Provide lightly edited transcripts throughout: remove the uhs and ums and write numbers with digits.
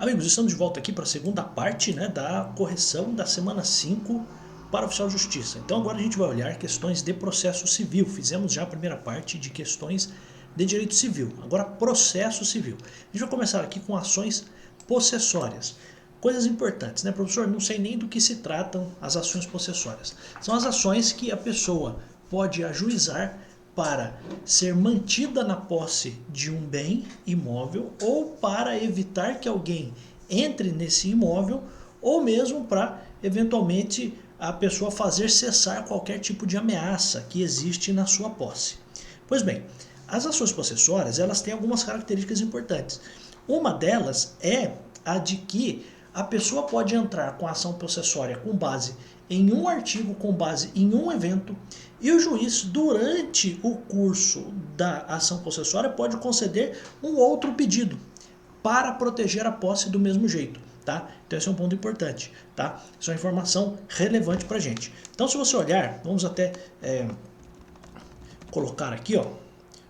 Amigos, estamos de volta aqui para a segunda parte, né, da correção da semana 5 para o oficial de justiça. Então agora a gente vai olhar questões de processo civil. Fizemos já a primeira parte de questões de direito civil. Agora processo civil. A gente vai começar aqui com ações possessórias. Coisas importantes, né, professor? Não sei nem do que se tratam as ações possessórias. São as ações que a pessoa pode ajuizar para ser mantida na posse de um bem imóvel ou para evitar que alguém entre nesse imóvel ou mesmo para, eventualmente, a pessoa fazer cessar qualquer tipo de ameaça que existe na sua posse. Pois bem, as ações possessórias, elas têm algumas características importantes. Uma delas é a de que a pessoa pode entrar com a ação possessória com base em um artigo, com base em um evento, e o juiz, durante o curso da ação possessória, pode conceder um outro pedido para proteger a posse do mesmo jeito. Tá? Então esse é um ponto importante. Tá? Isso é uma informação relevante para a gente. Então se você olhar, vamos até colocar aqui, ó,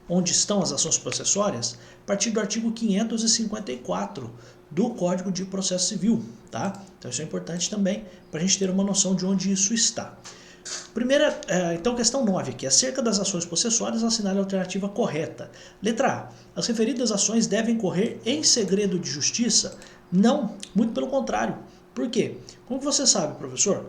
onde estão as ações possessórias, a partir do artigo 554 do Código de Processo Civil. Tá? Então isso é importante também para a gente ter uma noção de onde isso está. Primeira, então, questão 9 aqui. Acerca das ações possessórias, assinale a alternativa correta. Letra A. As referidas ações devem correr em segredo de justiça? Não, muito pelo contrário. Por quê? Como você sabe, professor?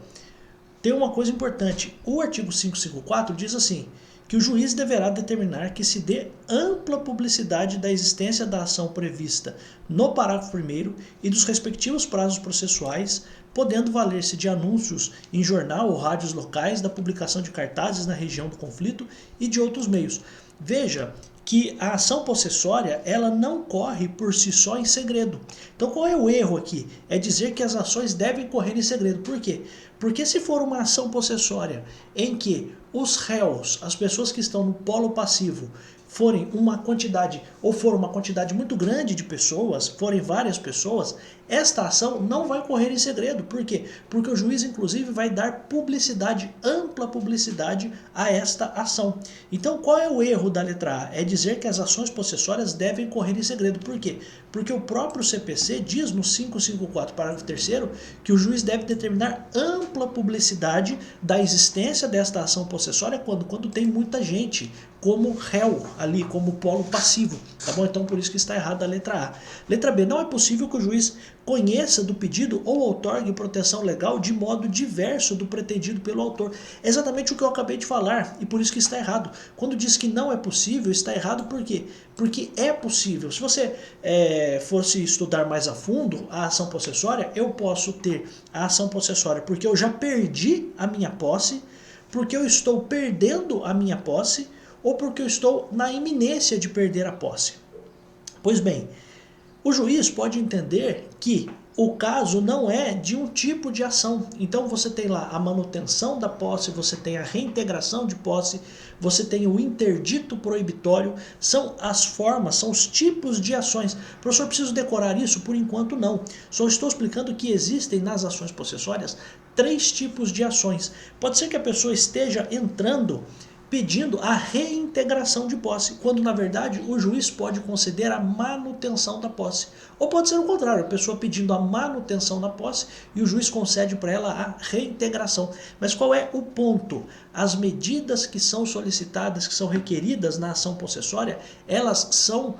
Tem uma coisa importante. O artigo 554 diz assim, que o juiz deverá determinar que se dê ampla publicidade da existência da ação prevista no parágrafo 1º e dos respectivos prazos processuais, podendo valer-se de anúncios em jornal ou rádios locais, da publicação de cartazes na região do conflito e de outros meios. Veja que a ação possessória, ela não corre por si só em segredo. Então qual é o erro aqui? É dizer que as ações devem correr em segredo. Por quê? Porque se for uma ação possessória em que os réus, as pessoas que estão no polo passivo, forem uma quantidade, ou for uma quantidade muito grande de pessoas, forem várias pessoas, esta ação não vai correr em segredo. Por quê? Porque o juiz, inclusive, vai dar publicidade, ampla publicidade a esta ação. Então, qual é o erro da letra A? É dizer que as ações possessórias devem correr em segredo. Por quê? Porque o próprio CPC diz no 554, parágrafo 3º, que o juiz deve determinar ampla publicidade da existência desta ação possessória quando tem muita gente como réu ali, como polo passivo, tá bom? Então por isso que está errada a letra A. Letra B, não é possível que o juiz conheça do pedido ou outorgue proteção legal de modo diverso do pretendido pelo autor. É exatamente o que eu acabei de falar e por isso que está errado. Quando diz que não é possível, está errado por quê? Porque é possível. Se você fosse estudar mais a fundo a ação possessória, eu posso ter a ação possessória porque eu já perdi a minha posse, porque eu estou perdendo a minha posse, ou porque eu estou na iminência de perder a posse. Pois bem, o juiz pode entender que o caso não é de um tipo de ação. Então você tem lá a manutenção da posse, você tem a reintegração de posse, você tem o interdito proibitório, são as formas, são os tipos de ações. Professor, preciso decorar isso? Por enquanto não. Só estou explicando que existem nas ações possessórias 3 tipos de ações. Pode ser que a pessoa esteja entrando pedindo a reintegração de posse, quando na verdade o juiz pode conceder a manutenção da posse. Ou pode ser o contrário, a pessoa pedindo a manutenção da posse e o juiz concede para ela a reintegração. Mas qual é o ponto? As medidas que são solicitadas, que são requeridas na ação possessória, elas são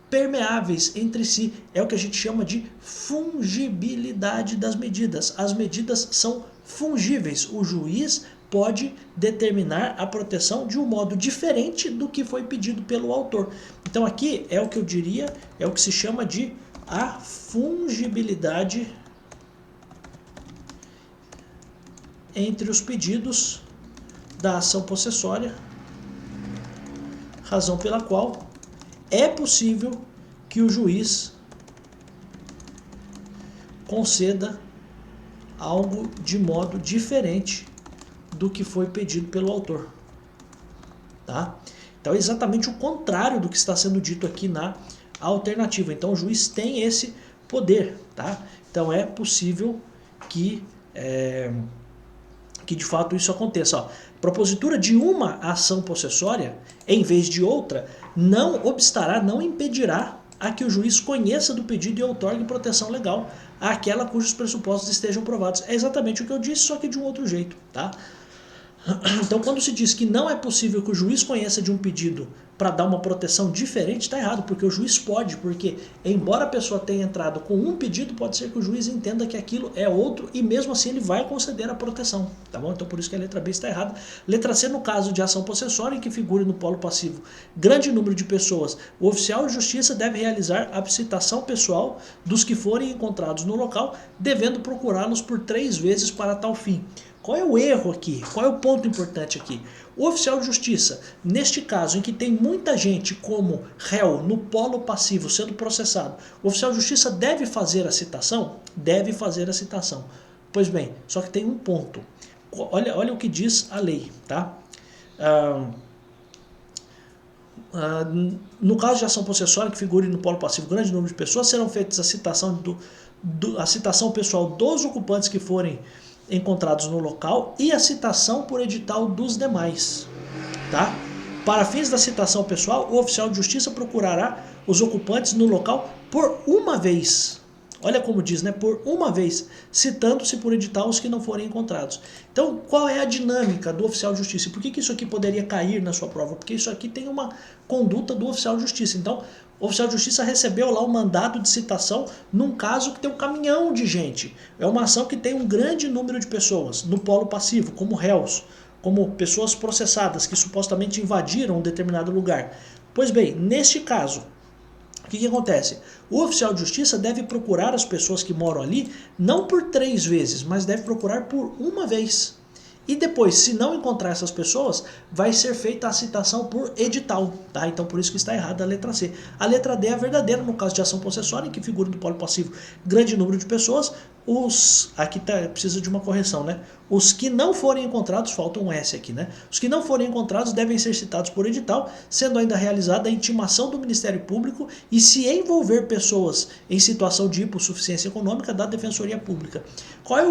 permeáveis entre si. É o que a gente chama de fungibilidade das medidas. As medidas são fungíveis. O juiz pode determinar a proteção de um modo diferente do que foi pedido pelo autor. Então aqui é o que eu diria, é o que se chama de a fungibilidade entre os pedidos da ação possessória, razão pela qual é possível que o juiz conceda algo de modo diferente do que foi pedido pelo autor. Tá? Então é exatamente o contrário do que está sendo dito aqui na alternativa. Então o juiz tem esse poder. Tá? Então é possível que de fato isso aconteça. Ó, propositura de uma ação possessória, em vez de outra, não obstará, não impedirá a que o juiz conheça do pedido e outorgue proteção legal àquela cujos pressupostos estejam provados. É exatamente o que eu disse, só que de um outro jeito, tá? Então, quando se diz que não é possível que o juiz conheça de um pedido para dar uma proteção diferente, está errado, porque o juiz pode, porque embora a pessoa tenha entrado com um pedido, pode ser que o juiz entenda que aquilo é outro e mesmo assim ele vai conceder a proteção, tá bom? Então por isso que a letra B está errada. Letra C, no caso de ação possessória em que figure no polo passivo grande número de pessoas, o oficial de justiça deve realizar a citação pessoal dos que forem encontrados no local, devendo procurá-los por 3 vezes para tal fim. Qual é o erro aqui? Qual é o ponto importante aqui? O oficial de justiça, neste caso em que tem muita gente como réu no polo passivo sendo processado, o oficial de justiça deve fazer a citação? Deve fazer a citação. Pois bem, só que tem um ponto. Olha o que diz a lei, tá? No caso de ação possessória que figure no polo passivo grande número de pessoas, serão feitas a citação pessoal dos ocupantes que forem encontrados no local e a citação por edital dos demais, tá? Para fins da citação pessoal, o oficial de justiça procurará os ocupantes no local por uma vez. Olha como diz, né? Por uma vez, citando-se por edital os que não forem encontrados. Então, qual é a dinâmica do oficial de justiça? E por que isso aqui poderia cair na sua prova? Porque isso aqui tem uma conduta do oficial de justiça. Então, o oficial de justiça recebeu lá um mandado de citação num caso que tem um caminhão de gente. É uma ação que tem um grande número de pessoas no polo passivo, como réus, como pessoas processadas que supostamente invadiram um determinado lugar. Pois bem, neste caso, o que acontece? O oficial de justiça deve procurar as pessoas que moram ali não por 3 vezes, mas deve procurar por uma vez. E depois, se não encontrar essas pessoas, vai ser feita a citação por edital, tá? Então por isso que está errada a letra C. A letra D é a verdadeira no caso de ação possessória, em que figura do polo passivo grande número de pessoas. Aqui precisa de uma correção, né? Os que não forem encontrados, falta um S aqui, né? Os que não forem encontrados devem ser citados por edital, sendo ainda realizada a intimação do Ministério Público e se envolver pessoas em situação de hipossuficiência econômica da Defensoria Pública. Qual é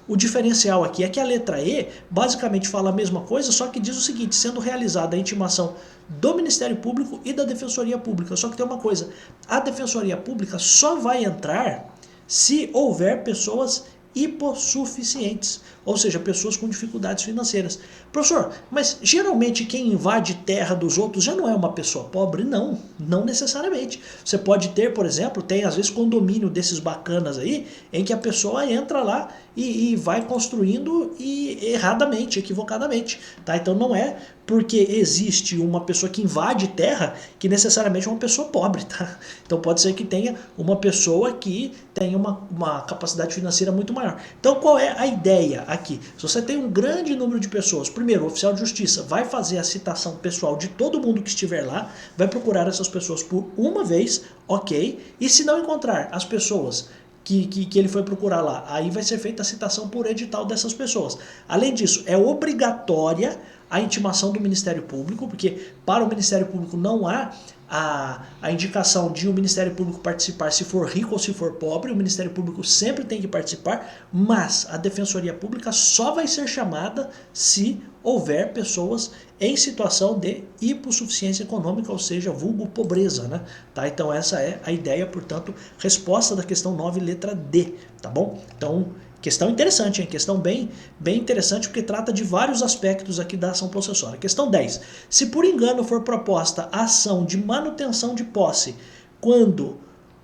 o diferencial aqui? É que a letra E basicamente fala a mesma coisa, só que diz o seguinte, sendo realizada a intimação do Ministério Público e da Defensoria Pública. Só que tem uma coisa, a Defensoria Pública só vai entrar se houver pessoas hipossuficientes, ou seja, pessoas com dificuldades financeiras. Professor, mas geralmente quem invade terra dos outros já não é uma pessoa pobre? Não, não necessariamente. Você pode ter, por exemplo, tem às vezes condomínio desses bacanas aí, em que a pessoa entra lá e vai construindo erradamente, equivocadamente. Tá? Então não é porque existe uma pessoa que invade terra que necessariamente é uma pessoa pobre. Tá? Então pode ser que tenha uma pessoa que tenha uma capacidade financeira muito maior. Então qual é a ideia aqui? Se você tem um grande número de pessoas, primeiro o oficial de justiça vai fazer a citação pessoal de todo mundo que estiver lá, vai procurar essas pessoas por uma vez, ok, e se não encontrar as pessoas que ele foi procurar lá, aí vai ser feita a citação por edital dessas pessoas. Além disso, é obrigatória a intimação do Ministério Público, porque para o Ministério Público não há a indicação de o Ministério Público participar se for rico ou se for pobre, o Ministério Público sempre tem que participar, mas a Defensoria Pública só vai ser chamada se houver pessoas em situação de hipossuficiência econômica, ou seja, vulgo pobreza, né? Tá? Então essa é a ideia, portanto, resposta da questão 9, letra D, tá bom? Então, questão interessante, hein? Questão bem interessante, porque trata de vários aspectos aqui da ação possessória. Questão 10. Se por engano for proposta a ação de manutenção de posse, quando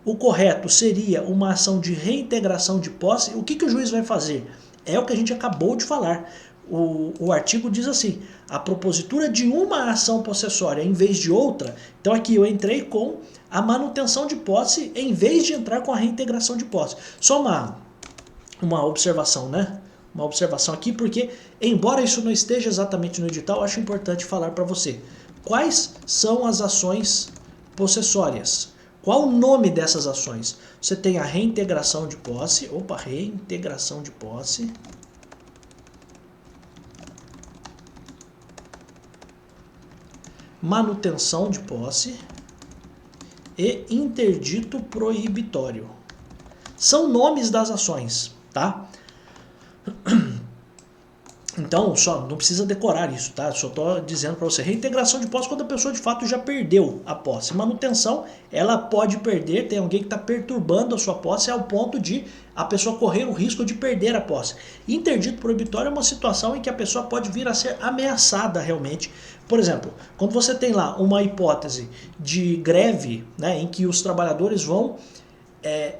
o correto seria uma ação de reintegração de posse, o que o juiz vai fazer? É o que a gente acabou de falar. O artigo diz assim, a propositura de uma ação possessória em vez de outra, então aqui eu entrei com a manutenção de posse em vez de entrar com a reintegração de posse. Só uma observação, né? Uma observação aqui, porque embora isso não esteja exatamente no edital, acho importante falar para você. Quais são as ações possessórias? Qual o nome dessas ações? Você tem a reintegração de posse, reintegração de posse, manutenção de posse e interdito proibitório. São nomes das ações, tá? Então, só não precisa decorar isso, tá? Só estou dizendo para você. Reintegração de posse quando a pessoa de fato já perdeu a posse. Manutenção, ela pode perder, tem alguém que está perturbando a sua posse ao ponto de a pessoa correr o risco de perder a posse. Interdito proibitório é uma situação em que a pessoa pode vir a ser ameaçada realmente. Por exemplo, quando você tem lá uma hipótese de greve, né, em que os trabalhadores vão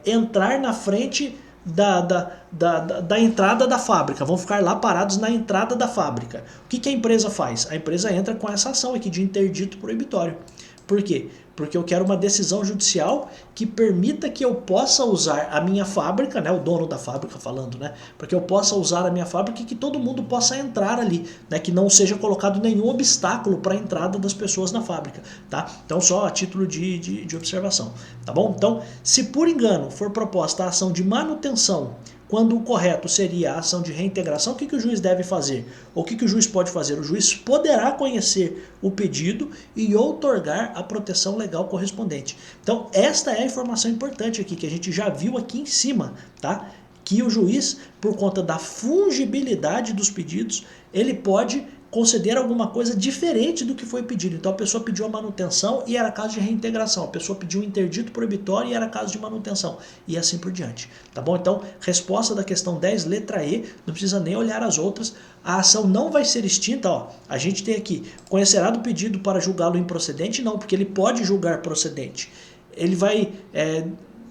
entrar na frente da entrada da fábrica, vão ficar lá parados na entrada da fábrica. O que a empresa faz? A empresa entra com essa ação aqui de interdito proibitório. Por quê? Porque eu quero uma decisão judicial que permita que eu possa usar a minha fábrica, né, o dono da fábrica falando, né, para que eu possa usar a minha fábrica e que todo mundo possa entrar ali, né, que não seja colocado nenhum obstáculo para a entrada das pessoas na fábrica, tá? Então só a título de observação, tá bom? Então, se por engano for proposta a ação de manutenção, quando o correto seria a ação de reintegração, o que o juiz deve fazer? Ou o que o juiz pode fazer? O juiz poderá conhecer o pedido e outorgar a proteção legal correspondente. Então, esta é a informação importante aqui, que a gente já viu aqui em cima, tá? Que o juiz, por conta da fungibilidade dos pedidos, ele pode conceder alguma coisa diferente do que foi pedido. Então a pessoa pediu a manutenção e era caso de reintegração. A pessoa pediu um interdito proibitório e era caso de manutenção. E assim por diante. Tá bom? Então, resposta da questão 10, letra E, não precisa nem olhar as outras. A ação não vai ser extinta, ó. A gente tem aqui, conhecerá do pedido para julgá-lo improcedente? Não, porque ele pode julgar procedente. Ele vai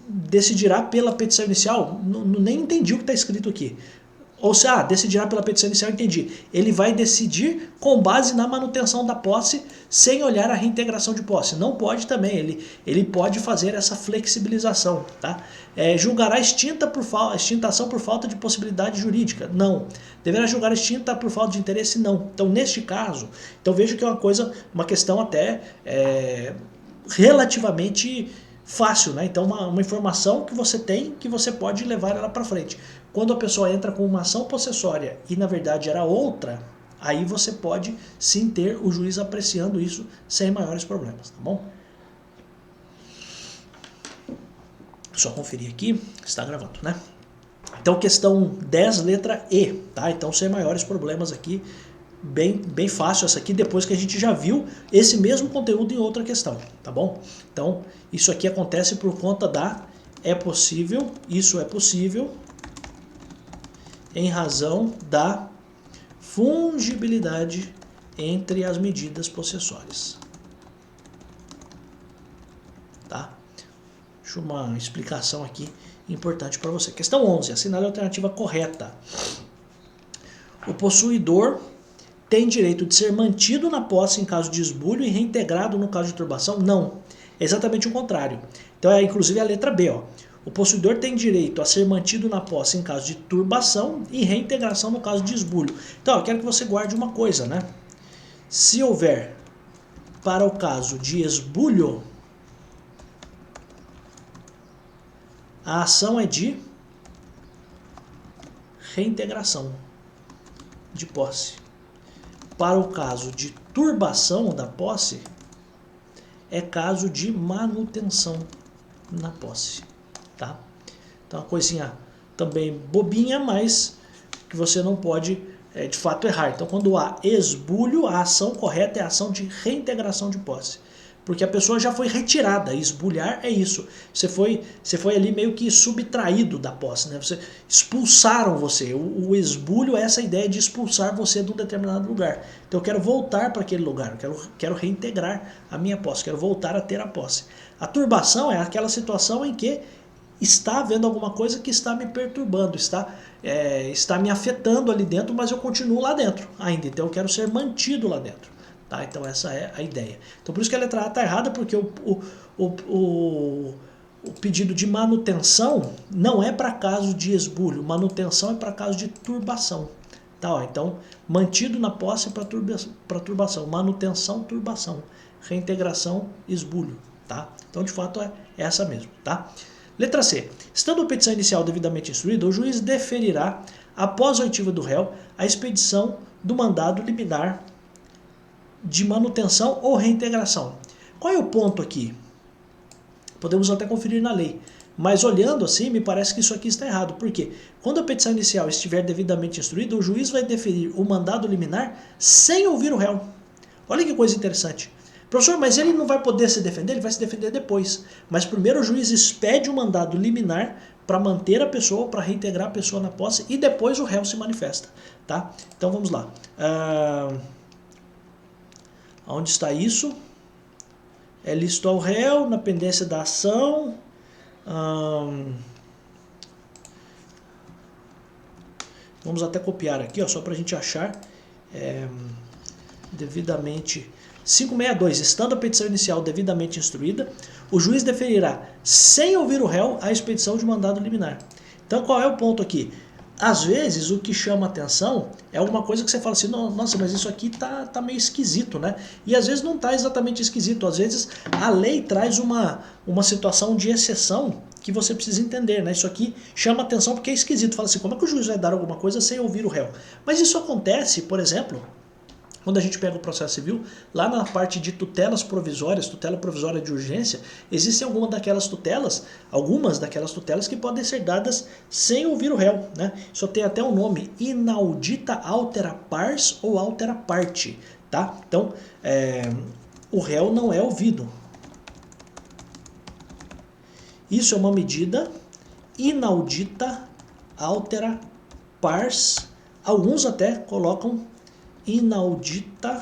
decidirá pela petição inicial? Nem entendi o que está escrito aqui. Ou seja, decidirá pela petição inicial, entendi. Ele vai decidir com base na manutenção da posse, sem olhar a reintegração de posse. Não pode também, ele pode fazer essa flexibilização. Tá? Julgará extintação por falta de possibilidade jurídica? Não. Deverá julgar extinta por falta de interesse? Não. Então, neste caso, então vejo que é uma questão até relativamente fácil, né? Então uma informação que você tem, que você pode levar ela para frente. Quando a pessoa entra com uma ação possessória e na verdade era outra, aí você pode sim ter o juiz apreciando isso sem maiores problemas, tá bom? Só conferir aqui, está gravando, né? Então questão 10, letra E, tá? Então sem maiores problemas aqui, bem fácil essa aqui, depois que a gente já viu esse mesmo conteúdo em outra questão, tá bom? Então, isso aqui acontece por conta isso é possível, em razão da fungibilidade entre as medidas possessórias. Tá? Deixa uma explicação aqui importante para você. Questão 11, assinale a alternativa correta. O possuidor tem direito de ser mantido na posse em caso de esbulho e reintegrado no caso de turbação? Não. É exatamente o contrário. Então, inclusive a letra B. Ó. O possuidor tem direito a ser mantido na posse em caso de turbação e reintegração no caso de esbulho. Então, eu quero que você guarde uma coisa, né? Se houver, para o caso de esbulho, a ação é de reintegração de posse. Para o caso de turbação da posse, é caso de manutenção na posse. Tá? Então, uma coisinha também bobinha, mas que você não pode, de fato, errar. Então, quando há esbulho, a ação correta é a ação de reintegração de posse. Porque a pessoa já foi retirada. Esbulhar é isso. Você foi ali meio que subtraído da posse, né? Expulsaram você. O esbulho é essa ideia de expulsar você de um determinado lugar. Então eu quero voltar para aquele lugar. Eu quero reintegrar a minha posse. Quero voltar a ter a posse. A turbação é aquela situação em que está havendo alguma coisa que está me perturbando, está me afetando ali dentro, mas eu continuo lá dentro ainda. Então eu quero ser mantido lá dentro. Tá? Então essa é a ideia. Então por isso que a letra A está errada, porque o pedido de manutenção não é para caso de esbulho, manutenção é para caso de turbação. Tá? Ó, então mantido na posse para turbação, manutenção, turbação, reintegração, esbulho. Tá? Então de fato é essa mesmo. Tá? Letra C. Estando a petição inicial devidamente instruída, o juiz deferirá, após a oitiva do réu, a expedição do mandado liminar de manutenção ou reintegração. Qual é o ponto aqui? Podemos até conferir na lei. Mas olhando assim, me parece que isso aqui está errado. Por quê? Quando a petição inicial estiver devidamente instruída, o juiz vai deferir o mandado liminar sem ouvir o réu. Olha que coisa interessante. Professor, mas ele não vai poder se defender? Ele vai se defender depois. Mas primeiro o juiz expede o mandado liminar para manter a pessoa, para reintegrar a pessoa na posse, e depois o réu se manifesta. Tá? Então vamos lá. Onde está isso? É lícito ao réu, na pendência da ação. Vamos até copiar aqui, ó, só para a gente achar. Devidamente... 562. Estando a petição inicial devidamente instruída, o juiz deferirá, sem ouvir o réu, a expedição de mandado liminar. Então qual é o ponto aqui? Às vezes o que chama atenção é alguma coisa que você fala assim, nossa, mas isso aqui tá meio esquisito, né? E às vezes não tá exatamente esquisito, às vezes a lei traz uma situação de exceção que você precisa entender, né? Isso aqui chama atenção porque é esquisito, fala assim, como é que o juiz vai dar alguma coisa sem ouvir o réu? Mas isso acontece, por exemplo... Quando a gente pega o processo civil, lá na parte de tutelas provisórias, tutela provisória de urgência, existem algumas daquelas tutelas que podem ser dadas sem ouvir o réu, né? Só tem até o nome, inaudita altera pars ou altera parte, tá? Então, o réu não é ouvido. Isso é uma medida inaudita altera pars, alguns até colocam inaudita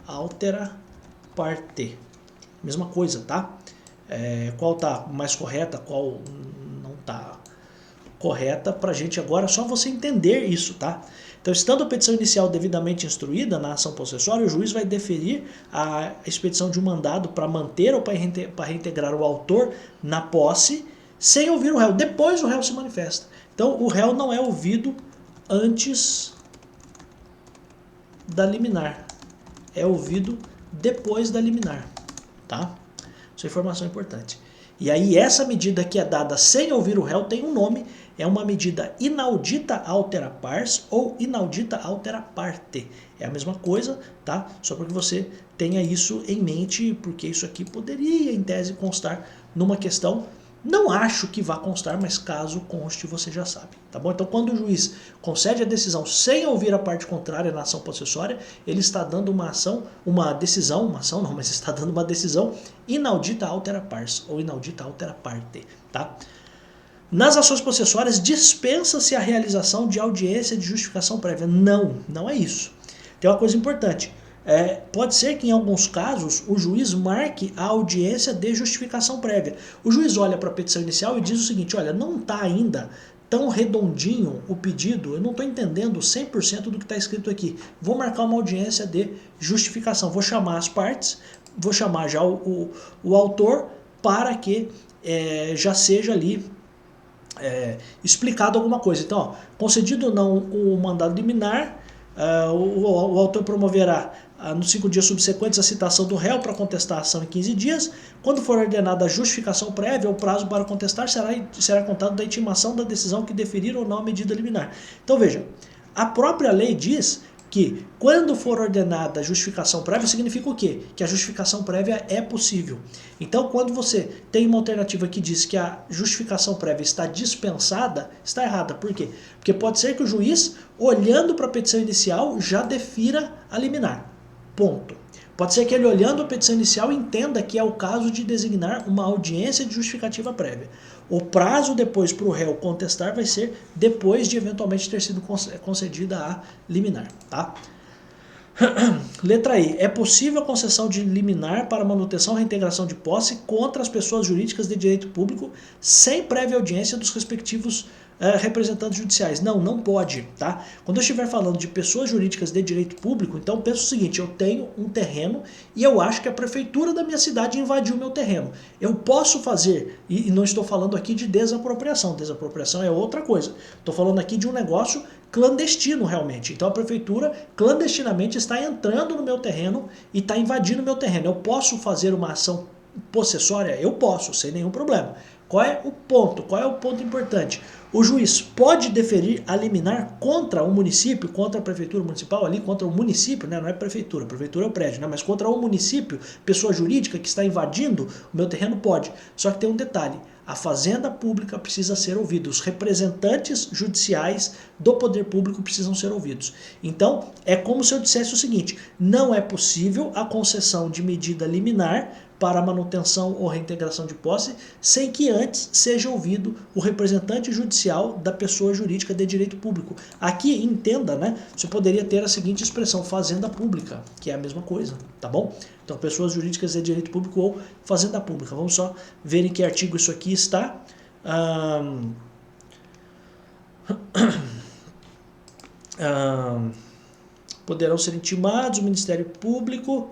altera parte. Mesma coisa, tá? Qual tá mais correta, qual não tá correta pra gente agora, só você entender isso, tá? Então, estando a petição inicial devidamente instruída na ação possessória, o juiz vai deferir a expedição de um mandado para manter ou para reintegrar o autor na posse, sem ouvir o réu. Depois o réu se manifesta. Então, o réu não é ouvido antes da liminar, é ouvido depois da liminar, tá? Essa informação é importante. E aí essa medida que é dada sem ouvir o réu tem um nome, é uma medida inaudita altera pars ou inaudita altera parte. É a mesma coisa, tá? Só para que você tenha isso em mente, porque isso aqui poderia, em tese, constar numa questão. Não acho que vá constar, mas caso conste, você já sabe, tá bom? Então, quando o juiz concede a decisão sem ouvir a parte contrária na ação possessória, ele está dando está dando uma decisão inaudita altera pars, ou inaudita altera parte, tá? Nas ações possessórias, dispensa-se a realização de audiência de justificação prévia. Não é isso. Tem uma coisa importante. Pode ser que em alguns casos o juiz marque a audiência de justificação prévia. O juiz olha para a petição inicial e diz o seguinte, olha, não está ainda tão redondinho o pedido, eu não estou entendendo 100% do que está escrito aqui. Vou marcar uma audiência de justificação, vou chamar as partes, vou chamar já o autor para que já seja ali explicado alguma coisa. Então, ó, concedido ou não o mandado liminar, o autor promoverá nos 5 dias subsequentes a citação do réu para contestar a ação em 15 dias. Quando for ordenada a justificação prévia, o prazo para contestar será contado da intimação da decisão que deferir ou não a medida liminar. Então veja, a própria lei diz que quando for ordenada a justificação prévia, significa o quê? Que a justificação prévia é possível. Então, quando você tem uma alternativa que diz que a justificação prévia está dispensada, está errada. Por quê? Porque pode ser que o juiz, olhando para a petição inicial, já defira a liminar. Ponto. Pode ser que ele, olhando a petição inicial, entenda que é o caso de designar uma audiência de justificativa prévia. O prazo depois para o réu contestar vai ser depois de eventualmente ter sido concedida a liminar, tá? Letra I. É possível a concessão de liminar para manutenção e reintegração de posse contra as pessoas jurídicas de direito público sem prévia audiência dos respectivos representantes judiciais. Não pode, tá? Quando eu estiver falando de pessoas jurídicas de direito público, então pensa o seguinte, eu tenho um terreno e eu acho que a prefeitura da minha cidade invadiu o meu terreno. Eu posso fazer, e não estou falando aqui de desapropriação é outra coisa. Estou falando aqui de um negócio clandestino realmente. Então a prefeitura clandestinamente está entrando no meu terreno e está invadindo o meu terreno. Eu posso fazer uma ação possessória? Eu posso, sem nenhum problema. Qual é o ponto? Qual é o ponto importante? O juiz pode deferir a liminar contra o município, contra a prefeitura municipal, ali contra o município, né? Não é prefeitura é o prédio, né? Mas contra o município, pessoa jurídica que está invadindo o meu terreno, pode. Só que tem um detalhe, A fazenda pública precisa ser ouvida, os representantes judiciais do poder público precisam ser ouvidos. Então, é como se eu dissesse o seguinte: não é possível a concessão de medida liminar para manutenção ou reintegração de posse sem que antes seja ouvido o representante judicial da pessoa jurídica de direito público. Aqui, entenda, né? Você poderia ter a seguinte expressão: fazenda pública, que é a mesma coisa, tá bom? Então, pessoas jurídicas de direito público ou fazenda pública. Vamos só ver em que artigo isso aqui está. Poderão ser intimados o Ministério Público.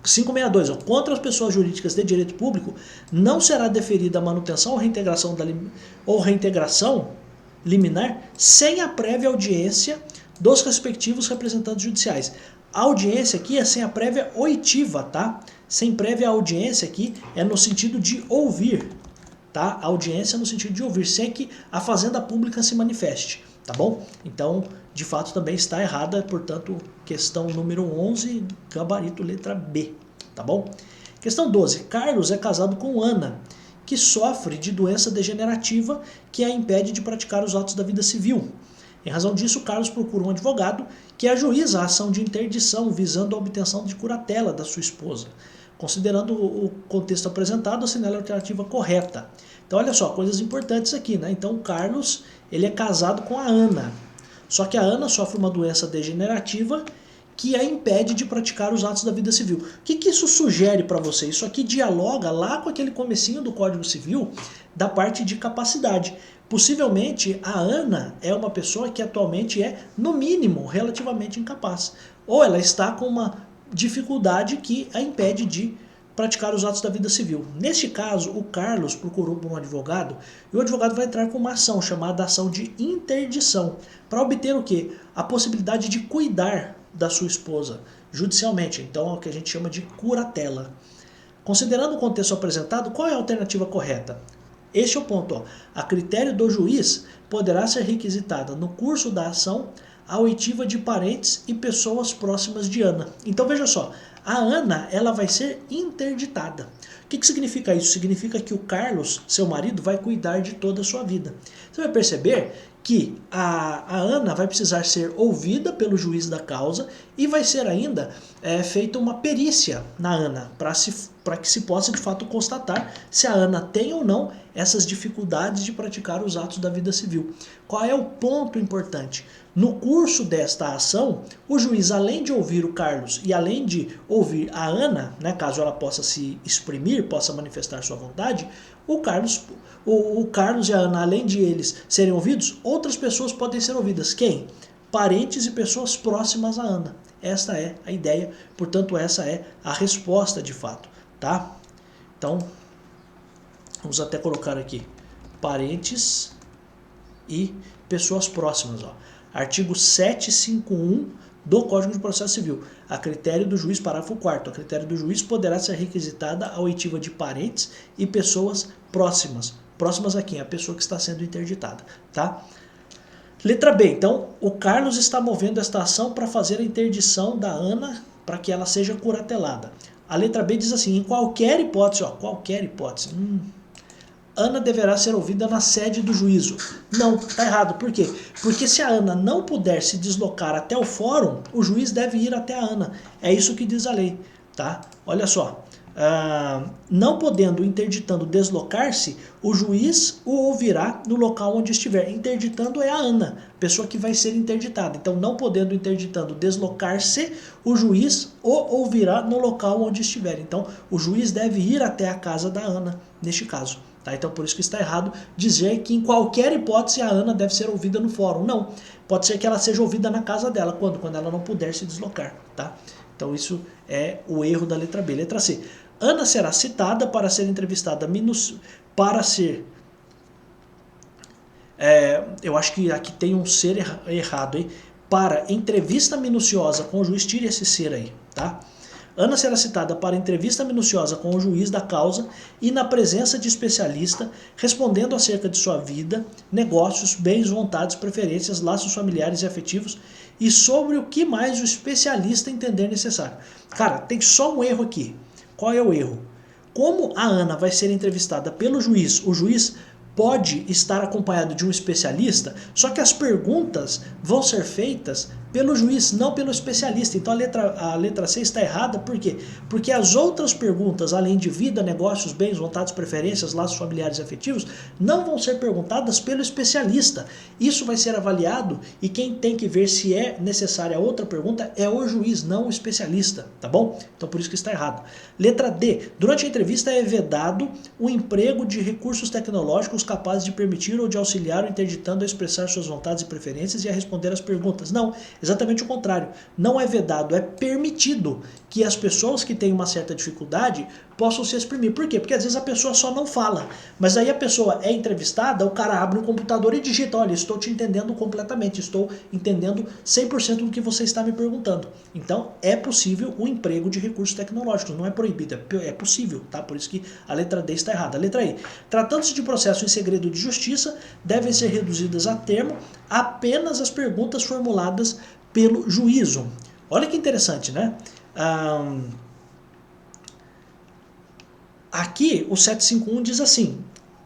562. Contra as pessoas jurídicas de direito público não será deferida a manutenção ou reintegração liminar sem a prévia audiência dos respectivos representantes judiciais. A audiência aqui é sem a prévia oitiva, tá? Sem prévia audiência aqui é no sentido de ouvir, tá? A audiência no sentido de ouvir, sem que a fazenda pública se manifeste, tá bom? Então, de fato, também está errada, portanto, questão número 11, gabarito letra B, tá bom? Questão 12. Carlos é casado com Ana, que sofre de doença degenerativa que a impede de praticar os atos da vida civil. Em razão disso, Carlos procura um advogado que ajuiza a ação de interdição visando a obtenção de curatela da sua esposa. Considerando o contexto apresentado, assinale a alternativa correta. Então, olha só, coisas importantes aqui, né? Então, o Carlos, ele é casado com a Ana. Só que a Ana sofre uma doença degenerativa que a impede de praticar os atos da vida civil. O que isso sugere para você? Isso aqui dialoga lá com aquele comecinho do Código Civil da parte de capacidade. Possivelmente a Ana é uma pessoa que atualmente é, no mínimo, relativamente incapaz. Ou ela está com uma dificuldade que a impede de praticar os atos da vida civil. Neste caso, o Carlos procurou por um advogado e o advogado vai entrar com uma ação chamada ação de interdição para obter o quê? A possibilidade de cuidar da sua esposa judicialmente. Então é o que a gente chama de curatela. Considerando o contexto apresentado, qual é a alternativa correta? Este é o ponto. Ó. A critério do juiz, poderá ser requisitada no curso da ação a oitiva de parentes e pessoas próximas de Ana. Então veja só, a Ana ela vai ser interditada. O que significa isso? Significa que o Carlos, seu marido, vai cuidar de toda a sua vida. Você vai perceber que a Ana vai precisar ser ouvida pelo juiz da causa e vai ser ainda feita uma perícia na Ana, para que se possa de fato constatar se a Ana tem ou não essas dificuldades de praticar os atos da vida civil. Qual é o ponto importante? No curso desta ação, o juiz, além de ouvir o Carlos e além de ouvir a Ana, né, caso ela possa se exprimir, possa manifestar sua vontade, o Carlos e a Ana, além de eles serem ouvidos, outras pessoas podem ser ouvidas. Quem? Parentes e pessoas próximas a Ana. Esta é a ideia, portanto essa é a resposta de fato, tá? Então, vamos até colocar aqui, parentes e pessoas próximas, ó. Artigo 751 do Código de Processo Civil. A critério do juiz, parágrafo 4º, a critério do juiz poderá ser requisitada a oitiva de parentes e pessoas próximas. Próximas a quem? A pessoa que está sendo interditada, tá? Letra B. Então, o Carlos está movendo esta ação para fazer a interdição da Ana para que ela seja curatelada. A letra B diz assim, em qualquer hipótese, ó, qualquer hipótese, Ana deverá ser ouvida na sede do juízo. Não, tá errado. Por quê? Porque se a Ana não puder se deslocar até o fórum, o juiz deve ir até a Ana. É isso que diz a lei, tá? Olha só. Não podendo o interditando deslocar-se, o juiz o ouvirá no local onde estiver. Interditando é a Ana, pessoa que vai ser interditada. Então, não podendo o interditando deslocar-se, o juiz o ouvirá no local onde estiver. Então, o juiz deve ir até a casa da Ana, neste caso. Tá? Então, por isso que está errado dizer que em qualquer hipótese a Ana deve ser ouvida no fórum. Não, pode ser que ela seja ouvida na casa dela. Quando? Quando ela não puder se deslocar. Tá? Então, isso é o erro da letra B. Letra C. Ana será citada para ser entrevistada eu acho que aqui tem um ser errado, hein? Para entrevista minuciosa com o juiz, tire esse ser aí, tá? Ana será citada para entrevista minuciosa com o juiz da causa e na presença de especialista, respondendo acerca de sua vida, negócios, bens, vontades, preferências, laços familiares e afetivos e sobre o que mais o especialista entender necessário. Cara, tem só um erro aqui. Qual é o erro? Como a Ana vai ser entrevistada pelo juiz, o juiz pode estar acompanhado de um especialista, só que as perguntas vão ser feitas pelo juiz, não pelo especialista. Então a letra C está errada, por quê? Porque as outras perguntas, além de vida, negócios, bens, vontades, preferências, laços familiares e afetivos, não vão ser perguntadas pelo especialista. Isso vai ser avaliado e quem tem que ver se é necessária outra pergunta é o juiz, não o especialista, tá bom? Então por isso que está errado. Letra D. Durante a entrevista é vedado o emprego de recursos tecnológicos capazes de permitir ou de auxiliar o interditando a expressar suas vontades e preferências e a responder às perguntas. Não, exatamente o contrário. Não é vedado, é permitido que as pessoas que têm uma certa dificuldade possam se exprimir. Por quê? Porque às vezes a pessoa só não fala, mas aí a pessoa é entrevistada, o cara abre um computador e digita, olha, estou te entendendo completamente, estou entendendo 100% do que você está me perguntando. Então é possível o emprego de recursos tecnológicos, não é proibido, é possível, tá? Por isso que a letra D está errada. A letra E. Tratando-se de processo em segredo de justiça, devem ser reduzidas a termo apenas as perguntas formuladas pelo juízo. Olha que interessante, né? Aqui o 751 diz assim,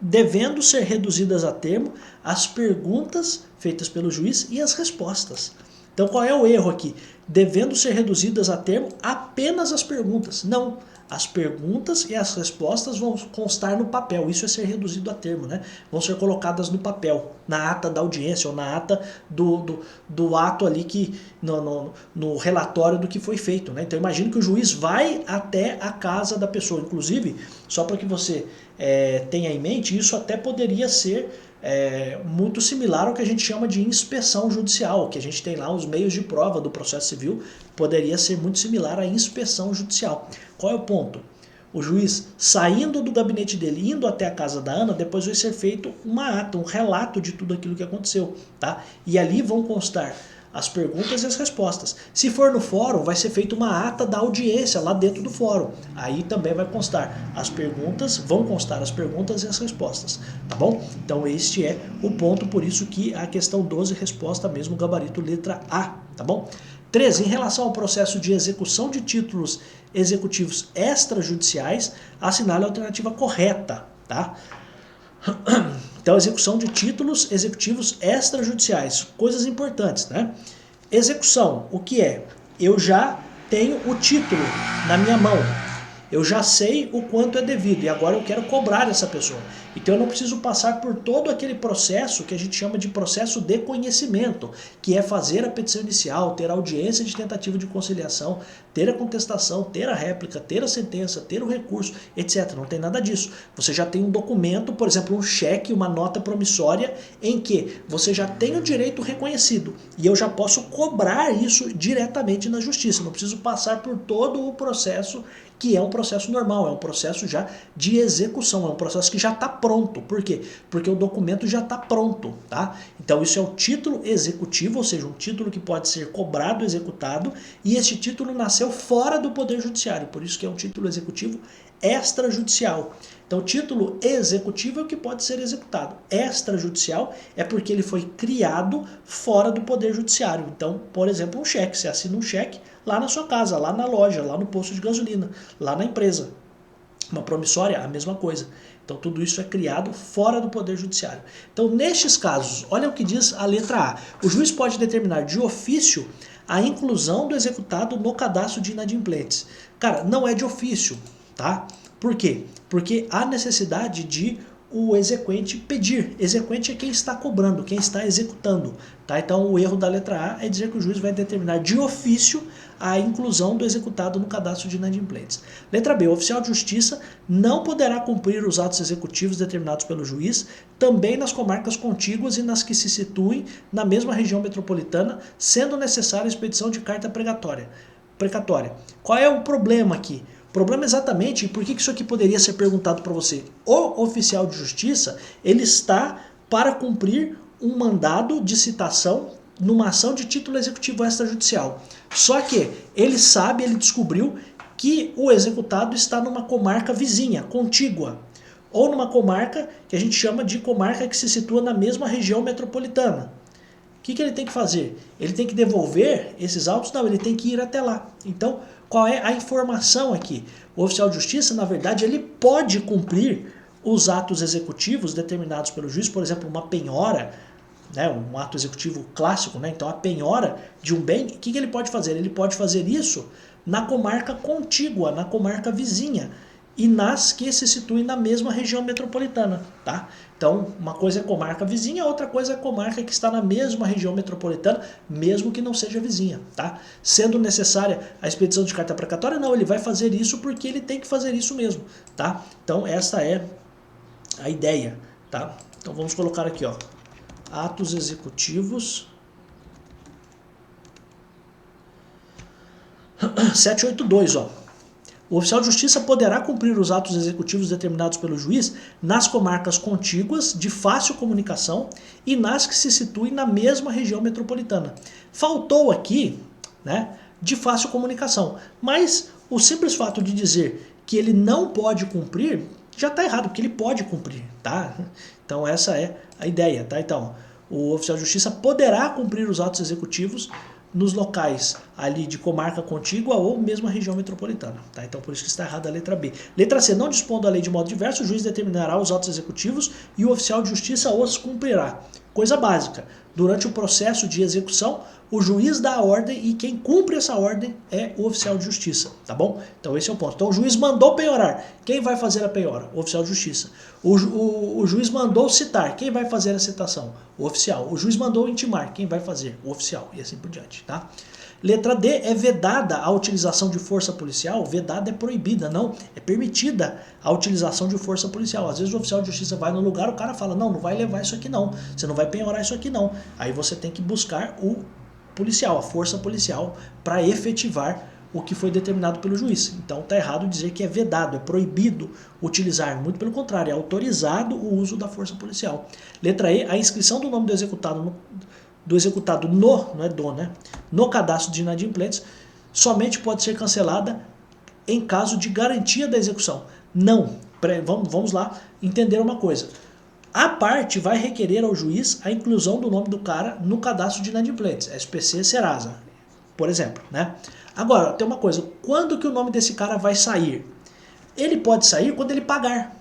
devendo ser reduzidas a termo as perguntas feitas pelo juiz e as respostas. Então qual é o erro aqui? Devendo ser reduzidas a termo apenas as perguntas. Não, as perguntas e as respostas vão constar no papel, isso é ser reduzido a termo, né? Vão ser colocadas no papel, na ata da audiência ou na ata do ato ali, que no relatório do que foi feito, né? Então imagine que o juiz vai até a casa da pessoa, inclusive, só para que você tenha em mente, isso até poderia ser muito similar ao que a gente chama de inspeção judicial, que a gente tem lá os meios de prova do processo civil, poderia ser muito similar à inspeção judicial. Qual é o ponto? O juiz saindo do gabinete dele, indo até a casa da Ana, depois vai ser feito uma ata, um relato de tudo aquilo que aconteceu, tá? E ali vão constar as perguntas e as respostas. Se for no fórum, vai ser feita uma ata da audiência lá dentro do fórum. Aí também vai constar as perguntas, vão constar as perguntas e as respostas, tá bom? Então este é o ponto, por isso que a questão 12, resposta mesmo, gabarito letra A, tá bom? 13. Em relação ao processo de execução de títulos executivos extrajudiciais, assinale a alternativa correta, tá? Então, execução de títulos executivos extrajudiciais, coisas importantes, né? Execução, o que é? Eu já tenho o título na minha mão, eu já sei o quanto é devido e agora eu quero cobrar dessa pessoa. Então eu não preciso passar por todo aquele processo que a gente chama de processo de conhecimento, que é fazer a petição inicial, ter a audiência de tentativa de conciliação, ter a contestação, ter a réplica, ter a sentença, ter o recurso, etc. Não tem nada disso. Você já tem um documento, por exemplo, um cheque, uma nota promissória, em que você já tem o direito reconhecido e eu já posso cobrar isso diretamente na justiça. Não preciso passar por todo o processo, que é um processo normal, é um processo já de execução, é um processo que já está pronto. Por quê? Porque o documento já está pronto, tá? Então isso é o título executivo, ou seja, um título que pode ser cobrado, executado, e esse título nasceu fora do Poder Judiciário, por isso que é um título executivo extrajudicial. Então, título executivo é o que pode ser executado. Extrajudicial é porque ele foi criado fora do Poder Judiciário. Então, por exemplo, um cheque. Você assina um cheque lá na sua casa, lá na loja, lá no posto de gasolina, lá na empresa. Uma promissória, a mesma coisa. Então, tudo isso é criado fora do Poder Judiciário. Então, nestes casos, olha o que diz a letra A. O juiz pode determinar de ofício a inclusão do executado no cadastro de inadimplentes. Cara, não é de ofício, tá? Por quê? Porque há necessidade de o exequente pedir. Exequente é quem está cobrando, quem está executando, tá? Então o erro da letra A é dizer que o juiz vai determinar de ofício a inclusão do executado no cadastro de inadimplentes. Letra B. O oficial de justiça não poderá cumprir os atos executivos determinados pelo juiz, também nas comarcas contíguas e nas que se situem na mesma região metropolitana, sendo necessária a expedição de carta precatória. Qual é o problema aqui? O problema é exatamente por que isso aqui poderia ser perguntado para você. O oficial de justiça, ele está para cumprir um mandado de citação numa ação de título executivo extrajudicial. Só que ele sabe, ele descobriu que o executado está numa comarca vizinha, contígua, ou numa comarca que a gente chama de comarca que se situa na mesma região metropolitana. O que ele tem que fazer? Ele tem que devolver esses autos? Não, ele tem que ir até lá. Então, qual é a informação aqui? O oficial de justiça, na verdade, ele pode cumprir os atos executivos determinados pelo juiz, por exemplo, uma penhora, né, um ato executivo clássico, né, então a penhora de um bem, o que ele pode fazer? Ele pode fazer isso na comarca contígua, na comarca vizinha, e nas que se situem na mesma região metropolitana, tá? Então, uma coisa é comarca vizinha, outra coisa é comarca que está na mesma região metropolitana, mesmo que não seja vizinha, tá? Sendo necessária a expedição de carta precatória, não, ele vai fazer isso porque ele tem que fazer isso mesmo, tá? Então, essa é a ideia, tá? Então, vamos colocar aqui, ó, atos executivos 782, ó. O oficial de justiça poderá cumprir os atos executivos determinados pelo juiz nas comarcas contíguas de fácil comunicação e nas que se situem na mesma região metropolitana. Faltou aqui, né, de fácil comunicação, mas o simples fato de dizer que ele não pode cumprir já está errado, porque ele pode cumprir, tá? Então essa é a ideia, tá? Então, o oficial de justiça poderá cumprir os atos executivos nos locais ali de comarca contígua ou mesmo a região metropolitana, tá? Então por isso que está errada a letra B. Letra C, não dispondo a lei de modo diverso, o juiz determinará os atos executivos e o oficial de justiça os cumprirá. Coisa básica, durante o processo de execução, o juiz dá a ordem e quem cumpre essa ordem é o oficial de justiça, tá bom? Então esse é o ponto. Então o juiz mandou penhorar, quem vai fazer a penhora? O oficial de justiça. O juiz mandou citar, quem vai fazer a citação? O oficial. O juiz mandou intimar, quem vai fazer? O oficial, e assim por diante, tá? Letra D, é vedada a utilização de força policial? Vedada é proibida, não, é permitida a utilização de força policial. Às vezes o oficial de justiça vai no lugar, o cara fala, não, não vai levar isso aqui não, você não vai penhorar isso aqui não. Aí você tem que buscar o policial, a força policial, para efetivar o que foi determinado pelo juiz. Então está errado dizer que é vedado, é proibido utilizar, muito pelo contrário, é autorizado o uso da força policial. Letra E, a inscrição do nome do executado no cadastro de inadimplentes somente pode ser cancelada em caso de garantia da execução. Não, vamos lá entender uma coisa. A parte vai requerer ao juiz a inclusão do nome do cara no cadastro de inadimplentes, SPC Serasa, por exemplo, né? Agora, tem uma coisa, quando que o nome desse cara vai sair? Ele pode sair quando ele pagar.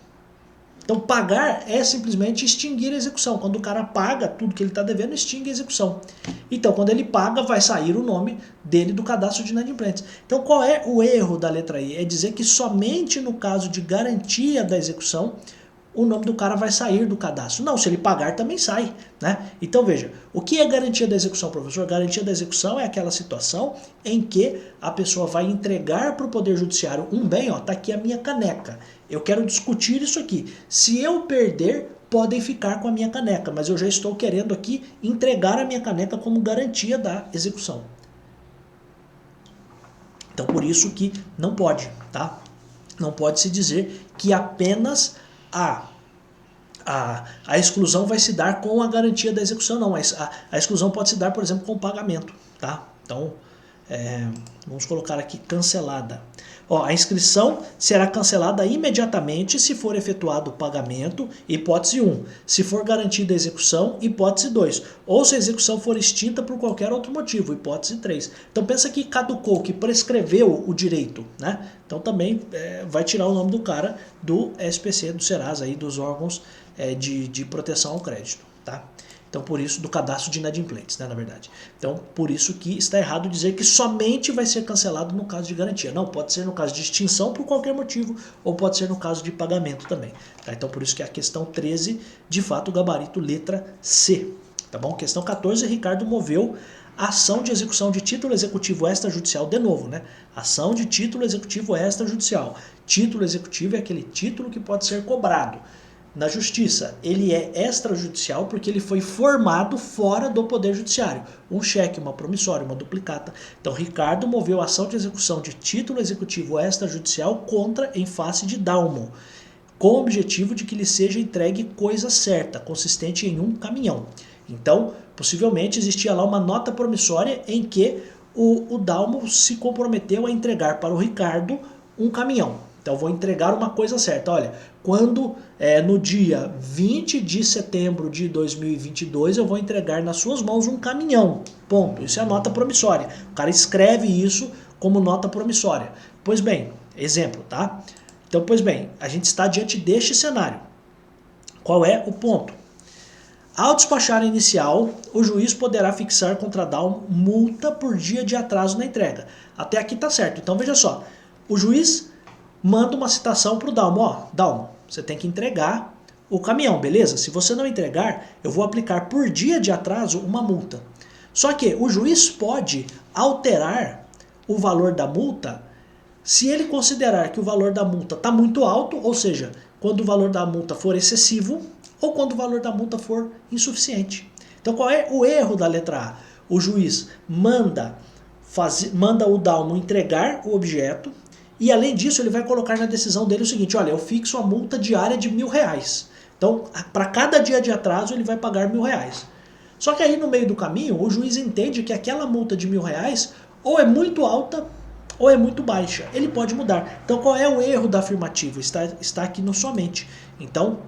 Então, pagar é simplesmente extinguir a execução. Quando o cara paga tudo que ele está devendo, extingue a execução. Então, quando ele paga, vai sair o nome dele do cadastro de inadimplentes. Então, qual é o erro da letra I? É dizer que somente no caso de garantia da execução, o nome do cara vai sair do cadastro. Não, se ele pagar também sai, né? Então veja, o que é garantia da execução, professor? Garantia da execução é aquela situação em que a pessoa vai entregar para o Poder Judiciário um bem, ó, tá aqui a minha caneca, eu quero discutir isso aqui. Se eu perder, podem ficar com a minha caneca, mas eu já estou querendo aqui entregar a minha caneca como garantia da execução. Então por isso que não pode, tá? Não pode se dizer que apenas a exclusão vai se dar com a garantia da execução, não. A exclusão pode se dar, por exemplo, com o pagamento, tá? Então, vamos colocar aqui cancelada. Ó, a inscrição será cancelada imediatamente se for efetuado o pagamento, hipótese 1. Se for garantida a execução, hipótese 2. Ou se a execução for extinta por qualquer outro motivo, hipótese 3. Então pensa que caducou, que prescreveu o direito, né? Então também vai tirar o nome do cara do SPC, do Serasa, aí, dos órgãos de proteção ao crédito, tá? Então, por isso, do cadastro de inadimplentes, né, na verdade. Então, por isso que está errado dizer que somente vai ser cancelado no caso de garantia. Não, pode ser no caso de extinção por qualquer motivo, ou pode ser no caso de pagamento também. Tá? Então, por isso que a questão 13, de fato, o gabarito letra C. Tá bom? Questão 14, Ricardo moveu ação de execução de título executivo extrajudicial, de novo, né? Ação de título executivo extrajudicial. Título executivo é aquele título que pode ser cobrado. Na justiça, ele é extrajudicial porque ele foi formado fora do Poder Judiciário. Um cheque, uma promissória, uma duplicata. Então, Ricardo moveu ação de execução de título executivo extrajudicial contra em face de Dalmo, com o objetivo de que lhe seja entregue coisa certa, consistente em um caminhão. Então, possivelmente existia lá uma nota promissória em que o Dalmo se comprometeu a entregar para o Ricardo um caminhão. Então, vou entregar uma coisa certa. Olha, quando no dia 20 de setembro de 2022 eu vou entregar nas suas mãos um caminhão. Ponto. Isso é a nota promissória. O cara escreve isso como nota promissória. Pois bem, exemplo, tá? Então, pois bem, a gente está diante deste cenário. Qual é o ponto? Ao despachar inicial, o juiz poderá fixar contra a Dalmo multa por dia de atraso na entrega. Até aqui tá certo. Então veja só, o juiz manda uma citação para o Dalmo. Ó, Dalmo, você tem que entregar o caminhão, beleza? Se você não entregar, eu vou aplicar por dia de atraso uma multa. Só que o juiz pode alterar o valor da multa se ele considerar que o valor da multa está muito alto, ou seja, quando o valor da multa for excessivo, ou quando o valor da multa for insuficiente. Então qual é o erro da letra A? O juiz manda o Dalmo entregar o objeto e além disso ele vai colocar na decisão dele o seguinte, olha, eu fixo a multa diária de R$1.000. Então para cada dia de atraso ele vai pagar R$1.000. Só que aí no meio do caminho o juiz entende que aquela multa de R$1.000 ou é muito alta ou é muito baixa. Ele pode mudar. Então qual é o erro da afirmativa? Está aqui no somente. Então,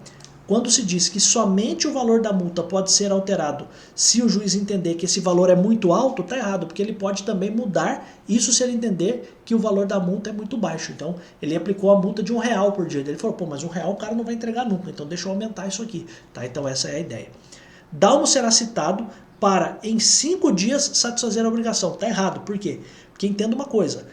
quando se diz que somente o valor da multa pode ser alterado se o juiz entender que esse valor é muito alto, está errado, porque ele pode também mudar isso se ele entender que o valor da multa é muito baixo. Então, ele aplicou a multa de R$1 por dia. Ele falou, pô, mas R$1 o cara não vai entregar nunca, então deixa eu aumentar isso aqui. Tá? Então, essa é a ideia. Dalmo será citado para, em 5 dias, satisfazer a obrigação. Está errado. Por quê? Porque entenda uma coisa.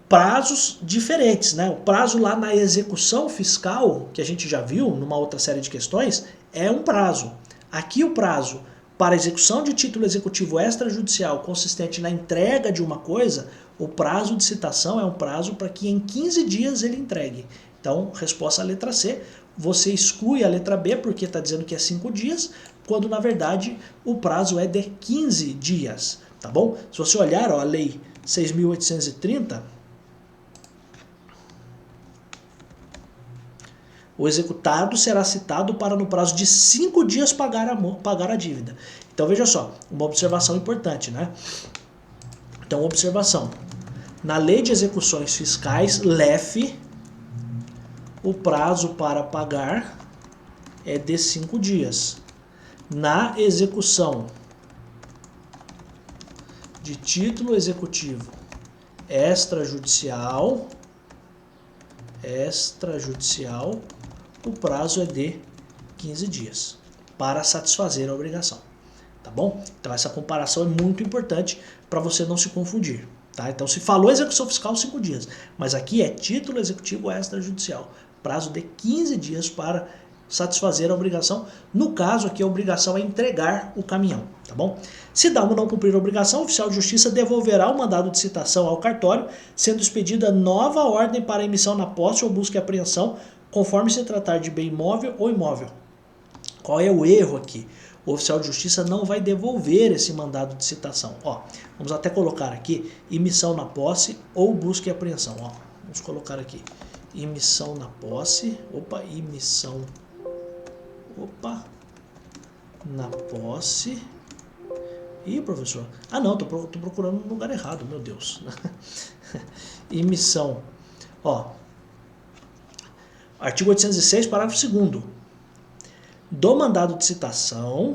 Prazos diferentes, né? O prazo lá na execução fiscal, que a gente já viu numa outra série de questões, é um prazo. Aqui o prazo para execução de título executivo extrajudicial consistente na entrega de uma coisa, o prazo de citação é um prazo para que em 15 dias ele entregue. Então, resposta à letra C, você exclui a letra B porque está dizendo que é 5 dias, quando na verdade o prazo é de 15 dias, tá bom? Se você olhar ó, a lei 6.830, o executado será citado para no prazo de 5 dias pagar a dívida. Então veja só, uma observação importante, né? Então observação, na lei de execuções fiscais, LEF, o prazo para pagar é de 5 dias. Na execução de título executivo extrajudicial, o prazo é de 15 dias para satisfazer a obrigação, tá bom? Então essa comparação é muito importante para você não se confundir, tá? Então se falou execução fiscal 5 dias, mas aqui é título executivo extrajudicial, prazo de 15 dias para satisfazer a obrigação. No caso aqui a obrigação é entregar o caminhão, tá bom? Se Dalmo não cumprir a obrigação, o oficial de justiça devolverá o mandado de citação ao cartório, sendo expedida nova ordem para emissão na posse ou busca e apreensão, conforme se tratar de bem imóvel ou imóvel. Qual é o erro aqui? O oficial de justiça não vai devolver esse mandado de citação. Ó, vamos até colocar aqui emissão na posse ou busca e apreensão. Ó, vamos colocar aqui emissão na posse, na posse. Ih, professor, ah não, tô procurando no lugar errado, meu Deus. Emissão, ó, artigo 806, parágrafo 2º. Do mandado de citação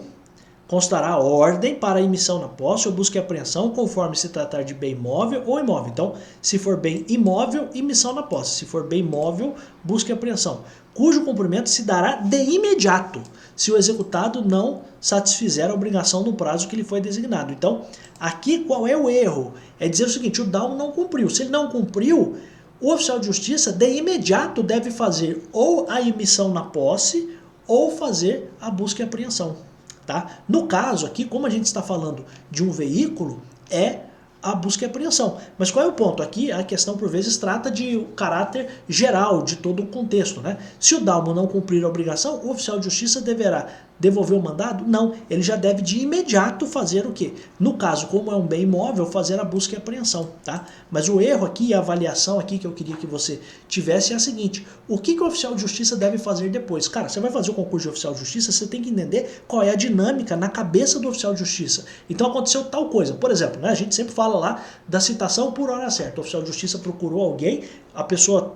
constará ordem para emissão na posse ou busca e apreensão, conforme se tratar de bem imóvel ou imóvel. Então, se for bem imóvel, emissão na posse. Se for bem imóvel, busca e apreensão, cujo cumprimento se dará de imediato, se o executado não satisfizer a obrigação no prazo que lhe foi designado. Então, aqui qual é o erro? É dizer o seguinte, o Dalmo não cumpriu. Se ele não cumpriu, o oficial de justiça de imediato deve fazer ou a emissão na posse ou fazer a busca e apreensão. Tá? No caso aqui, como a gente está falando de um veículo, é a busca e apreensão. Mas qual é o ponto? Aqui a questão por vezes trata de caráter geral, de todo o contexto, né? Se o Dalmo não cumprir a obrigação, o oficial de justiça deverá devolver o mandado? Não, ele já deve de imediato fazer o quê? No caso, como é um bem imóvel, fazer a busca e apreensão, tá? Mas o erro aqui, a avaliação aqui que eu queria que você tivesse é a seguinte, o que o oficial de justiça deve fazer depois? Cara, você vai fazer o concurso de oficial de justiça, você tem que entender qual é a dinâmica na cabeça do oficial de justiça. Então aconteceu tal coisa, por exemplo, né, a gente sempre fala lá da citação por hora certa, o oficial de justiça procurou alguém, a pessoa...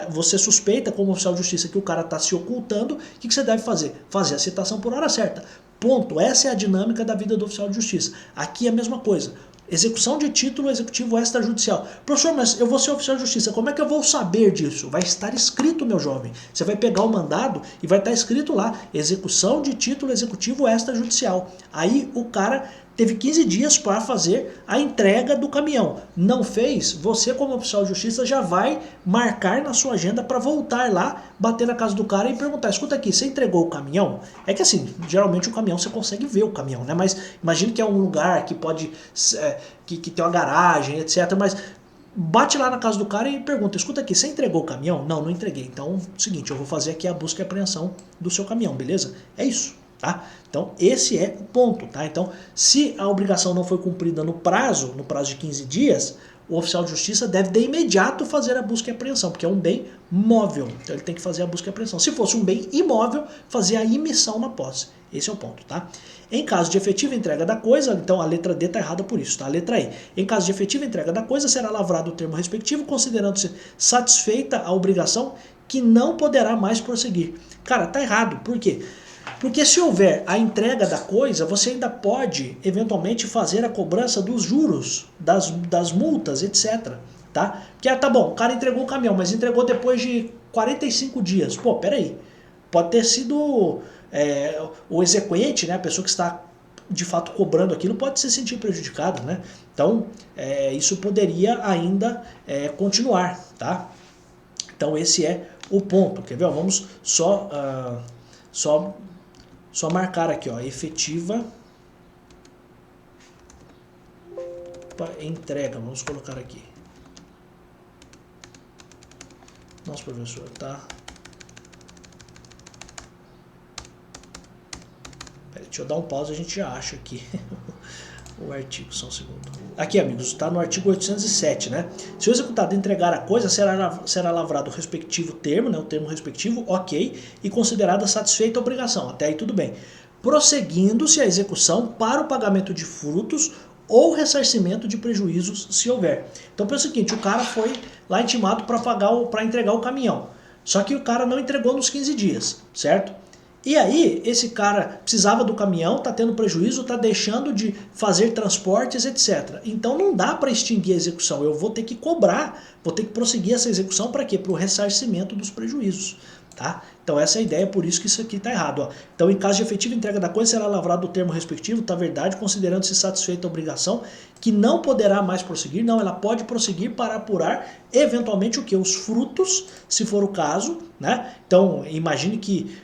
Você suspeita como oficial de justiça que o cara está se ocultando, o que você deve fazer? Fazer a citação por hora certa. Ponto. Essa é a dinâmica da vida do oficial de justiça. Aqui é a mesma coisa. Execução de título executivo extrajudicial. Professor, mas eu vou ser oficial de justiça, como é que eu vou saber disso? Vai estar escrito, meu jovem. Você vai pegar o mandado e vai estar escrito lá, execução de título executivo extrajudicial. Aí o cara teve 15 dias para fazer a entrega do caminhão. Não fez? Você, como oficial de justiça, já vai marcar na sua agenda para voltar lá, bater na casa do cara e perguntar, escuta aqui, você entregou o caminhão? É que assim, geralmente o caminhão você consegue ver o caminhão, né? Mas imagine que é um lugar que pode, que tem uma garagem, etc. Mas bate lá na casa do cara e pergunta, escuta aqui, você entregou o caminhão? Não, não entreguei. Então, é o seguinte, eu vou fazer aqui a busca e apreensão do seu caminhão, beleza? É isso. Tá? Então esse é o ponto, tá? Então se a obrigação não foi cumprida no prazo de 15 dias, o oficial de justiça deve de imediato fazer a busca e apreensão, porque é um bem móvel, então ele tem que fazer a busca e apreensão. Se fosse um bem imóvel, fazer a emissão na posse. Esse é o ponto, tá? Em caso de efetiva entrega da coisa, então a letra D está errada por isso, tá? A letra E. Em caso de efetiva entrega da coisa, será lavrado o termo respectivo, considerando-se satisfeita a obrigação que não poderá mais prosseguir. Cara, tá errado, por quê? Porque se houver a entrega da coisa, você ainda pode, eventualmente, fazer a cobrança dos juros, das multas, etc. Tá? Porque, tá bom, o cara entregou o caminhão, mas entregou depois de 45 dias. Pô, peraí. Pode ter sido o exequente, né, a pessoa que está, de fato, cobrando aquilo, pode se sentir prejudicada, né? Então, isso poderia ainda continuar, tá? Então, esse é o ponto. Quer ver? Ó, vamos só marcar aqui, ó, efetiva entrega, vamos colocar aqui. Nossa, professor, tá? Pera, deixa eu dar um pause, a gente já acha aqui o artigo, só um segundo. Aqui, amigos, está no artigo 807, né? Se o executado entregar a coisa, será lavrado o respectivo termo, né? O termo respectivo, ok, e considerada satisfeita a obrigação. Até aí tudo bem. Prosseguindo-se a execução para o pagamento de frutos ou ressarcimento de prejuízos, se houver. Então, pensa o seguinte, o cara foi lá intimado para entregar o caminhão. Só que o cara não entregou nos 15 dias, certo? E aí, esse cara precisava do caminhão, está tendo prejuízo, está deixando de fazer transportes, etc. Então não dá para extinguir a execução, eu vou ter que cobrar, vou ter que prosseguir essa execução para quê? Para o ressarcimento dos prejuízos. Tá? Então essa é a ideia, por isso que isso aqui está errado. Ó. Então em caso de efetiva entrega da coisa, será lavrado o termo respectivo, tá verdade, considerando-se satisfeita a obrigação, que não poderá mais prosseguir, não, ela pode prosseguir para apurar eventualmente o que? Os frutos, se for o caso, né? Então imagine que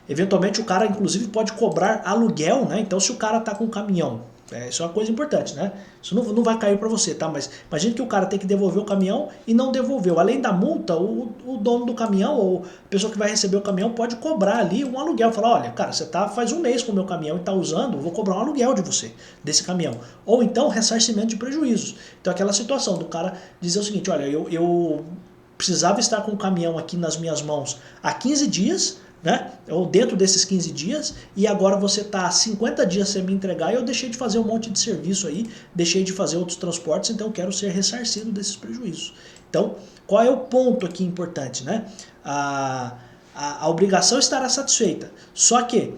eventualmente o cara inclusive pode cobrar aluguel, né? Então se o cara está com um caminhão, isso é uma coisa importante, né? Isso não vai cair para você, tá? Mas imagine que o cara tem que devolver o caminhão e não devolveu. Além da multa, o dono do caminhão ou a pessoa que vai receber o caminhão pode cobrar ali um aluguel. Falar, olha, cara, você faz um mês com o meu caminhão e está usando, vou cobrar um aluguel de você, desse caminhão. Ou então ressarcimento de prejuízos. Então aquela situação do cara dizer o seguinte, olha, eu precisava estar com o caminhão aqui nas minhas mãos há 15 dias, né? Ou dentro desses 15 dias, e agora você está há 50 dias sem me entregar e eu deixei de fazer um monte de serviço aí, deixei de fazer outros transportes, então eu quero ser ressarcido desses prejuízos. Então, qual é o ponto aqui importante, né? A obrigação estará satisfeita, só que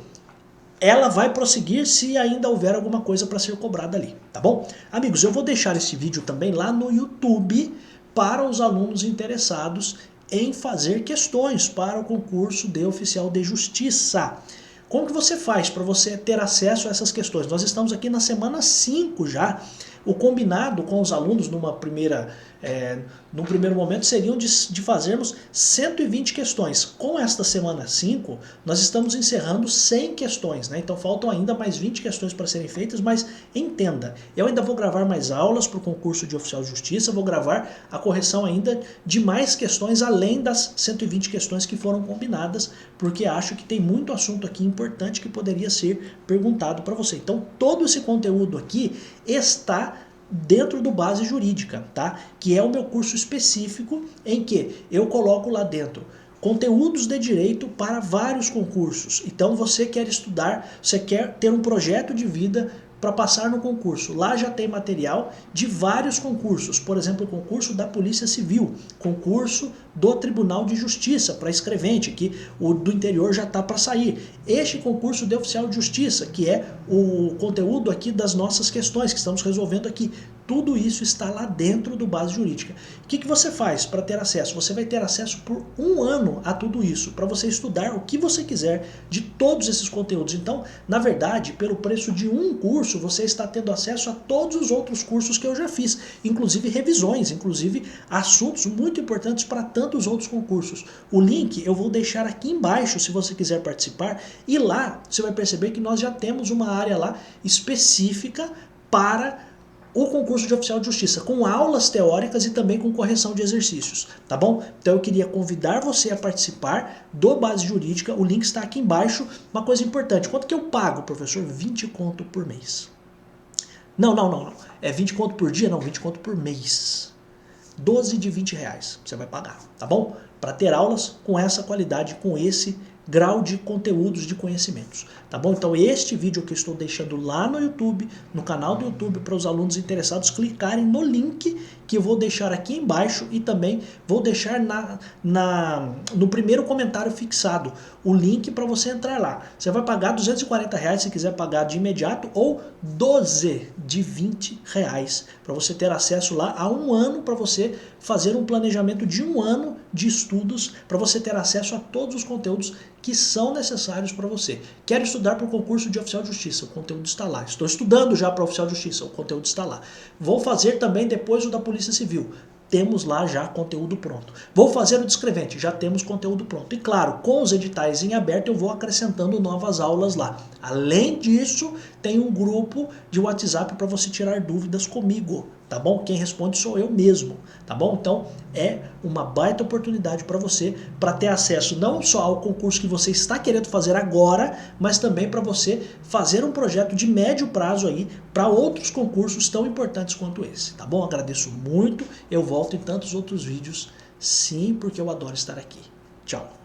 ela vai prosseguir se ainda houver alguma coisa para ser cobrada ali, tá bom? Amigos, eu vou deixar esse vídeo também lá no YouTube para os alunos interessados em fazer questões para o concurso de oficial de justiça. Como que você faz para você ter acesso a essas questões? Nós estamos aqui na semana 5 já. O combinado com os alunos num primeiro momento seriam de fazermos 120 questões. Com esta semana 5, nós estamos encerrando 100 questões, né? Então faltam ainda mais 20 questões para serem feitas, mas entenda, eu ainda vou gravar mais aulas para o concurso de oficial de justiça, vou gravar a correção ainda de mais questões, além das 120 questões que foram combinadas, porque acho que tem muito assunto aqui importante que poderia ser perguntado para você. Então todo esse conteúdo aqui está dentro do Base Jurídica, tá? Que é o meu curso específico em que eu coloco lá dentro conteúdos de direito para vários concursos. Então você quer estudar, você quer ter um projeto de vida para passar no concurso. Lá já tem material de vários concursos, por exemplo, o concurso da Polícia Civil, concurso do Tribunal de Justiça para escrevente, que o do interior já está para sair. Este concurso de oficial de justiça, que é o conteúdo aqui das nossas questões que estamos resolvendo aqui. Tudo isso está lá dentro do Base Jurídica. O que você faz para ter acesso? Você vai ter acesso por 1 ano a tudo isso, para você estudar o que você quiser de todos esses conteúdos. Então, na verdade, pelo preço de um curso, você está tendo acesso a todos os outros cursos que eu já fiz, inclusive revisões, inclusive assuntos muito importantes para tantos outros concursos. O link eu vou deixar aqui embaixo se você quiser participar, e lá você vai perceber que nós já temos uma área lá específica para o concurso de oficial de justiça, com aulas teóricas e também com correção de exercícios, tá bom? Então eu queria convidar você a participar do Base Jurídica, o link está aqui embaixo. Uma coisa importante, quanto que eu pago, professor? 20 conto por mês. Não. É 20 conto por dia? Não, 20 conto por mês. 12 de 20 reais você vai pagar, tá bom? Para ter aulas com essa qualidade, com esse grau de conteúdos, de conhecimentos, tá bom? Então este vídeo que eu estou deixando lá no YouTube, no canal do YouTube, para os alunos interessados clicarem no link que eu vou deixar aqui embaixo e também vou deixar no primeiro comentário fixado o link para você entrar lá. Você vai pagar R$240 se quiser pagar de imediato, ou 12 de 20 reais para você ter acesso lá a 1 ano, para você fazer um planejamento de 1 ano de estudos, para você ter acesso a todos os conteúdos que são necessários para você. Quero estudar para o concurso de oficial de justiça, o conteúdo está lá. Estou estudando já para oficial de justiça, o conteúdo está lá. Vou fazer também depois o da Polícia Civil. Temos lá já conteúdo pronto. Vou fazer o de escrevente, já temos conteúdo pronto. E claro, com os editais em aberto eu vou acrescentando novas aulas lá. Além disso, tem um grupo de WhatsApp para você tirar dúvidas comigo, tá bom? Quem responde sou eu mesmo, tá bom? Então é uma baita oportunidade para você, para ter acesso não só ao concurso que você está querendo fazer agora, mas também para você fazer um projeto de médio prazo aí para outros concursos tão importantes quanto esse, tá bom? Agradeço muito, eu volto em tantos outros vídeos, sim, porque eu adoro estar aqui. Tchau!